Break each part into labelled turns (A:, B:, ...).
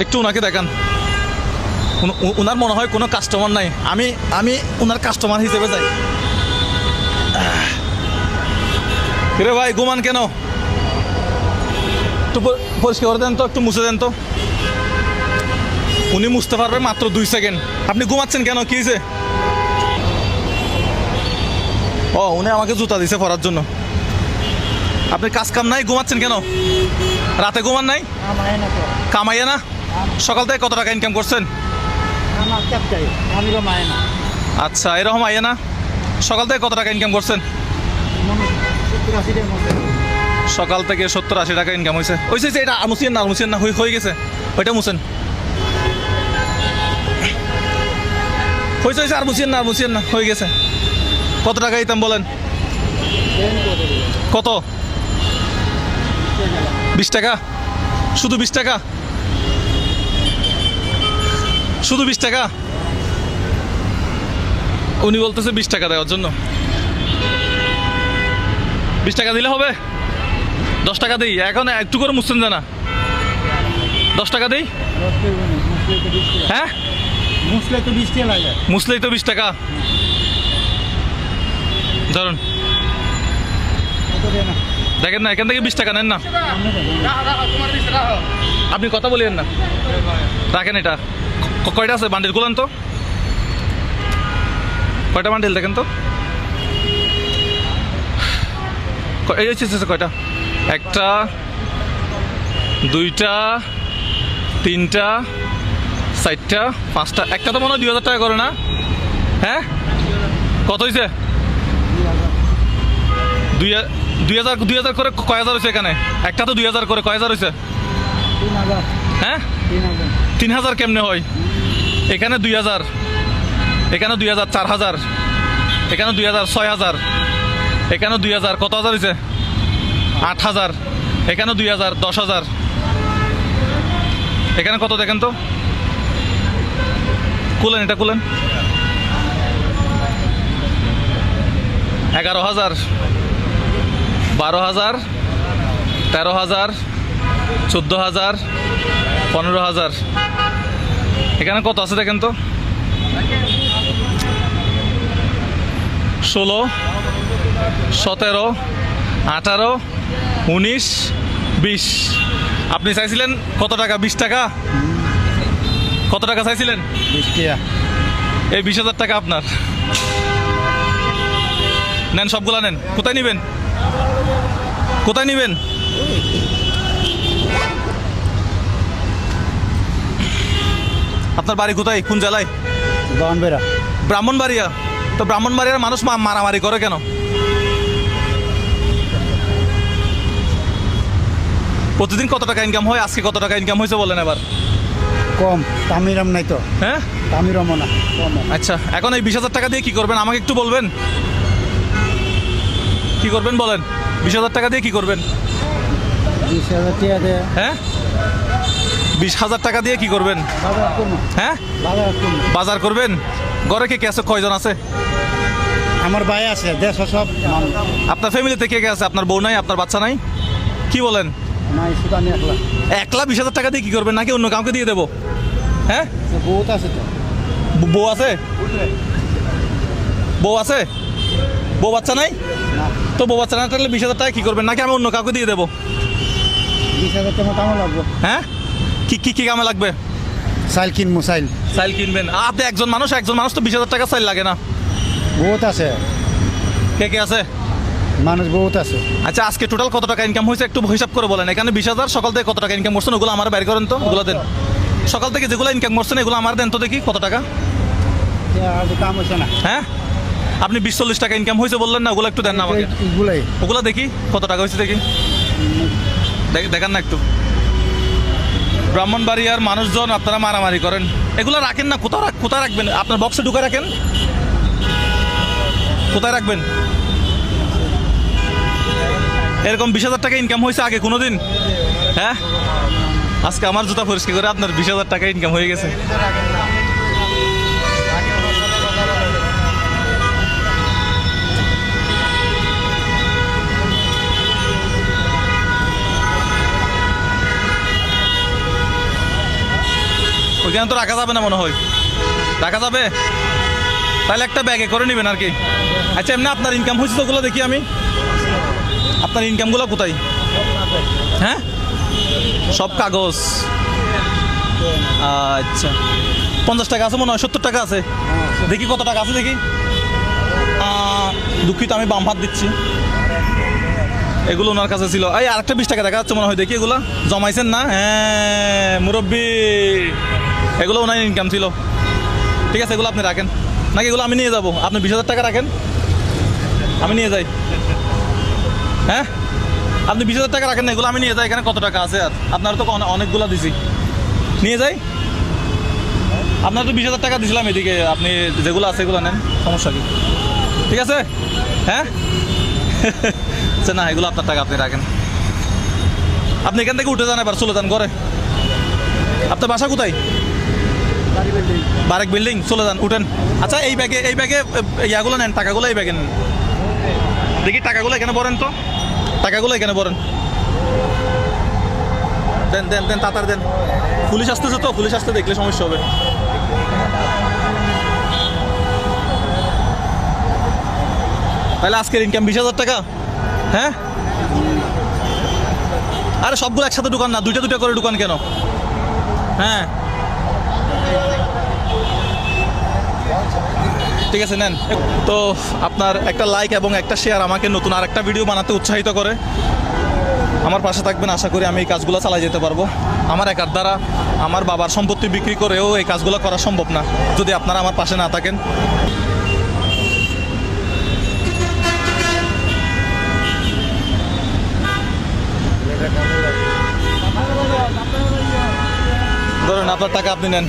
A: একটু ওনাকে দেখান, ওনার মনে হয় কোনো কাস্টমার নাই, আমি আমি ওনার কাস্টমার হিসেবে যাই। রে ভাই ঘুমান কেন? একটু পরিষ্কার করে দেন তো, একটু মুছে দেন তো। উনি মুছতে পারবে মাত্র 2 সেকেন্ড, আপনি ঘুমাচ্ছেন কেন? কি হয়েছে? ও উনি আমাকে জুতা দিছে পরার জন্য। আপনি কাজ কাম নাই, ঘুমাচ্ছেন কেন? রাতে ঘুমান নাই? কামাইয়া না? সকাল থেকে কত টাকা ইনকাম করছেন? আচ্ছা এরকম আইয়া না? সকাল থেকে কত টাকা ইনকাম করছেন? সকাল থেকে 70-80 টাকা ইনকাম হয়েছে। হয়েছে এটা মুছিয়েন না, মুছিয়েন না, হয়ে গেছে ওইটা মুছেন। হয়েছে আর মুছিয়েন না, মুছিয়েন না, হয়ে গেছে। কত টাকা দিতাম বলেন? কত? 20 টাকা? শুধু 20 টাকা? শুধু 20 টাকা? উনি বলতেছে 20 টাকা দেওয়ার জন্য। 20 টাকা দিলে হবে? 10 টাকা দিই, এখন একটু করে মুছছেন জানা। 10 টাকা দিই? হ্যাঁ মুছলেই তো 20 টাকা লাগে। মুছলেই তো 20 টাকা। ধরুন দেখেন না, এখান থেকে 20 টাকা নেন না। আপনি কথা বলেন না, রাখেন। এটা কয়টা আছে বান্ডিল? গুলান তো, কয়টা বান্ডিল দেখেন তো। এই হচ্ছে কয়টা? 1টা 2টা 3টা 4টা 5টা। একটা তো মনে হয় 2000 টাকা করে না? হ্যাঁ কত হয়েছে? 2000 করে। কয় হাজার হয়েছে এখানে? একটা তো 2000 করে, কয় হাজার হয়েছে?
B: 3000।
A: হ্যাঁ 3000 কেমনে হয়? এখানে 2000, এখানে 2000, 4000, এখানে 2000, 6000, এখানে 2000, কত হাজার হয়েছে? 8000, এখানে 2000, 10000, এখানে কত দেখেন তো। খুলেন, এটা খুলেন। 11000, 12000, 13000, 14000, 15000। এখানে কত আছে দেখেন তো। 16, 17, 18, 19, 20। আপনি চাইছিলেন কত টাকা? 20 টাকা। কত টাকা চাইছিলেন?
B: 20 টাকা।
A: এই 20,000 টাকা আপনার। নেন, সবগুলা নেন। কোথায় নিবেন? কোথায় নিবেন? আপনার বাড়ি কোথায়? কোন জেলায়? ব্রাহ্মণবাড়িয়া। তো ব্রাহ্মণবাড়িয়ার মানুষ মারামারি করে কেন? প্রতিদিন কত টাকা ইনকাম হয়? আজকে কত টাকা ইনকাম হয়েছে বলেন এবার?
B: কম। তামিরাম নাই তো।
A: হ্যাঁ
B: তামিরামও না।
A: আচ্ছা এখন এই 20,000 টাকা দিয়ে কি করবেন আমাকে একটু বলবেন? কি করবেন বলেন? 20,000 টাকা দিয়ে কি করবেন?
B: 20,000 টাকা দিয়ে
A: হ্যাঁ 20,000 টাকা দিয়ে কি করবেন?
B: বাজার করব।
A: হ্যাঁ
B: বাজার করব।
A: বাজার করবেন? ঘরে কে আছে? কয়জন আছে?
B: আমার ভাই আছে, দেশ সব।
A: আপনার ফ্যামিলিতে কে কে আছে? আপনার বউ নাই? আপনার বাচ্চা নাই? কি বলেন?
B: নাই, শুধু আমি একলা।
A: একলা 20,000 টাকা দিয়ে কি করবেন? নাকি অন্য কাউকে দিয়ে দেবো? হ্যাঁ
B: বহুত আছে তো।
A: বউ আছে? বউ আছে? বউ বাচ্চা নাই?
B: না।
A: তো বউ বাচ্চা না থাকলে 20,000 টাকা কি করবেন? নাকি আমি অন্য কাউকে দিয়ে দেবো?
B: 20,000 টাকা মতো আমার লাগবে।
A: হ্যাঁ কি কি কি কামে লাগবে?
B: চাইল কিনবো, চাইল।
A: চাইল কিনবেন? আপনি একজন মানুষ তো 20,000 টাকা চাইল লাগে না?
B: বহুত আছে,
A: কে কে আছে?
B: মানুষ বহুত আছে।
A: আচ্ছা আজকে টোটাল কত টাকা ইনকাম হয়েছে একটু হিসাব করে বলেন। এখানে 20,000, সকাল থেকে কত টাকা ইনকাম করছেন ওগুলো আমার বের করেন তো, ওগুলো দেন। সকাল থেকে যেগুলো ইনকাম করছেন এগুলো আমার দেন তো দেখি কত টাকা।
B: আর কাম হচ্ছে না।
A: হ্যাঁ আপনি 20-40 টাকা ইনকাম হয়েছে বললেন না, ওগুলো একটু দেন না আমাকে।
B: এগুলাই
A: ওগুলো দেখি কত টাকা হয়েছে দেখি, দেখান না একটু। ব্রাহ্মণবাড়িয়ার মানুষজন আপনারা মারামারি করেন, এগুলো রাখেন না। কোথায় রাখবেন? আপনার বক্সে ঢুকে রাখেন। কোথায় রাখবেন? এরকম 20,000 টাকা ইনকাম হয়েছে আগে কোনোদিন? হ্যাঁ আজকে আমার জুতা পরিষ্কার করে আপনার 20,000 টাকা ইনকাম হয়ে গেছে। ওইখানে তো রাখা যাবে না মনে হয়, রাখা যাবে? তাহলে একটা ব্যাগে করে নেবেন আর কি। আচ্ছা এমনি আপনার ইনকাম হয়েছে তো ওগুলো দেখি আমি, আপনার ইনকামগুলো কোথায়? হ্যাঁ, সব কাগজ। আচ্ছা 50 টাকা আছে মনে হয়, 70 টাকা আছে, দেখি কত টাকা আছে দেখি। দুঃখিত, আমি বাম হাত দিচ্ছি। এগুলো ওনার কাছে ছিল। এই আরেকটা 20 টাকা দেখা যাচ্ছে মনে হয়, দেখি এগুলো জমাইছেন না? হ্যাঁ মুরব্বি, এগুলো ওনার ইনকাম ছিল। ঠিক আছে, এগুলো আপনি রাখেন, নাকি এগুলো আমি নিয়ে যাবো? আপনি 20,000 টাকা রাখেন, আমি নিয়ে যাই। হ্যাঁ আপনি 20,000 টাকা রাখেন না, এগুলো আমি নিয়ে যাই। এখানে কত টাকা আছে আর আপনার তো অনেকগুলো দিছি, নিয়ে যাই। আপনার তো 20,000 টাকা দিয়েছিলাম, এদিকে আপনি যেগুলো আছে এগুলো নেন, সমস্যা কি? ঠিক আছে। হ্যাঁ আচ্ছা না, এগুলো আপনার টাকা, আপনি রাখেন। আপনি এখান থেকে উঠে যান, এবার চলে যান ঘরে। আপনার বাসা কোথায়? বারেক বিল্ডিং, চলে যান, উঠেন। আচ্ছা এই ব্যাগে ইয়াগুলো নেন, টাকাগুলো এই ব্যাগে নেন। দেখি টাকাগুলো এখানে ভরেন তো, টাকাগুলো এখানে ভরেন। দেন দেন দেন, তাড়াতাড়ি দেন। পুলিশ আসতেছে তো, পুলিশ আসতে দেখলে সমস্যা হবে। তাহলে আজকের ইনকাম 20,000 টাকা। হ্যাঁ আরে সবগুলো একসাথে দোকান না, দুইটা দুইটা করে দোকান কেন? হ্যাঁ ঠিক আছে নেন। তো আপনার একটা লাইক এবং একটা শেয়ার আমাকে নতুন আর একটা ভিডিও বানাতে উৎসাহিত করে। আমার পাশে থাকবেন, আশা করি আমি এই কাজগুলো চালাই যেতে পারবো। আমার একার দ্বারা আমার বাবার সম্পত্তি বিক্রি করেও এই কাজগুলো করা সম্ভব না যদি আপনারা আমার পাশে না থাকেন। ধরেন আপনার টাকা, আপনি নেন।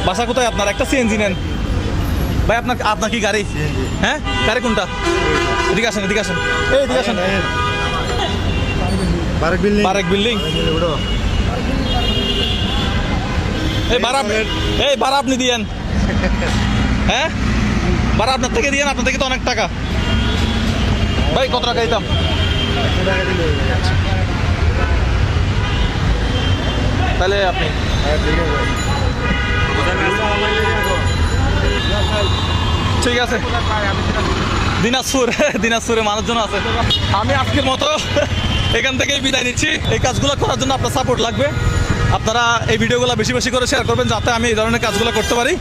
A: বাসা কোথায় আপনার? একটা সিএনজি নেন ভাই। আপনার কি গাড়ি? হ্যাঁ গাড়ি কোনটা? এদিকে আসেন, এদিকে আসেন, এই এদিকে আসেন। বারেক বিল্ডিং। এই ভাড়া আপনি দিয়েন। হ্যাঁ ভাড়া আপনার থেকে দিয়েন, আপনার থেকে তো অনেক টাকা। ভাই কত টাকা দিতাম? তাহলে আপনি ঠিক আছে। দিনাজপুরে মানুষজন আছে। আমি আজকের মতো এখান থেকেই বিদায় নিচ্ছি। এই কাজগুলো করার জন্য আপনার সাপোর্ট লাগবে। আপনারা এই ভিডিওগুলো বেশি বেশি করে শেয়ার করবেন, যাতে আমি এই ধরনের কাজগুলো করতে পারি।